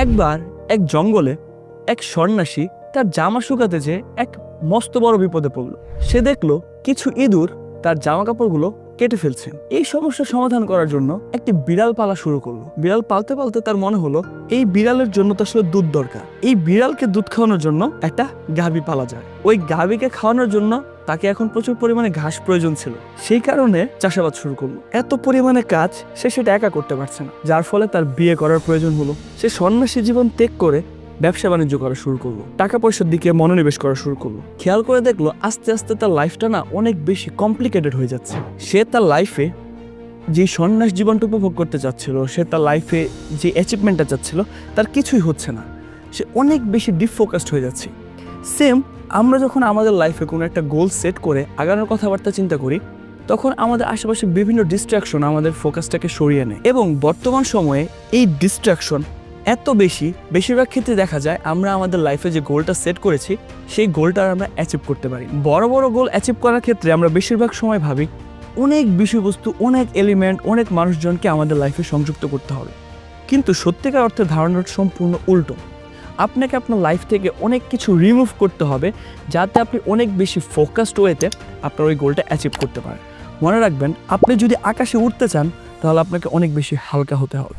একবার এক জঙ্গলে এক সন্ন্যাসী তার জামা শুকাতে যেয়ে এক মস্ত বড় বিপদে পড়ল। সে দেখলো কিছু ইঁদুর তার জামা কাপড়গুলো কেটে ফেলছে। এই সমস্যার সমাধান করার জন্য একটি বিড়াল পালা শুরু করলো। বিড়াল পালতে পালতে তার মনে হলো এই বিড়ালের জন্য তো আসলে দুধ দরকার। এই বিড়ালকে দুধ খাওয়ানোর জন্য একটা গাভী পালা যায়। ওই গাভীকে খাওয়ানোর জন্য তাকে এখন প্রচুর পরিমাণে ঘাস প্রয়োজন ছিল। সেই কারণে চাষাবাদ শুরু করলো। এত পরিমাণে কাজ সে সেটা একা করতে পারছে না, যার ফলে তার বিয়ে করার প্রয়োজন হলো। সে সন্ন্যাসী জীবন ত্যাগ করে ব্যবসা বাণিজ্য করা শুরু করলো, টাকা পয়সার দিকে মনোনিবেশ করা শুরু করলো। খেয়াল করে দেখলো আস্তে আস্তে তার লাইফটা না অনেক বেশি কমপ্লিকেটেড হয়ে যাচ্ছে। সে তার লাইফে যে সন্ন্যাস জীবনটা উপভোগ করতে চাচ্ছিল, সে তার লাইফে যে অ্যাচিভমেন্টটা চাচ্ছিল, তার কিছুই হচ্ছে না। সে অনেক বেশি ডিফোকাসড হয়ে যাচ্ছে। সেম আমরা যখন আমাদের লাইফে কোনো একটা গোল সেট করে আগানোর কথাবার্তা চিন্তা করি, তখন আমাদের আশেপাশে বিভিন্ন ডিস্ট্রাকশন আমাদের ফোকাসটাকে সরিয়ে নেয়। এবং বর্তমান সময়ে এই ডিস্ট্রাকশন এত বেশিরভাগ ক্ষেত্রে দেখা যায় আমরা আমাদের লাইফে যে গোলটা সেট করেছি সেই গোলটা আমরা অ্যাচিভ করতে পারি। বড় বড় গোল অ্যাচিভ করার ক্ষেত্রে আমরা বেশিরভাগ সময় ভাবি অনেক বিষয়বস্তু, অনেক এলিমেন্ট, অনেক মানুষজনকে আমাদের লাইফে সংযুক্ত করতে হবে। কিন্তু সত্যিকার অর্থে ধারণাটা সম্পূর্ণ উল্টো। আপনাকে আপনার লাইফ থেকে অনেক কিছু রিমুভ করতে হবে যাতে আপনি অনেক বেশি ফোকাসড ওয়েতে আপনার ওই গোলটা অ্যাচিভ করতে পারেন। মনে রাখবেন, আপনি যদি আকাশে উঠতে চান তাহলে আপনাকে অনেক বেশি হালকা হতে হবে।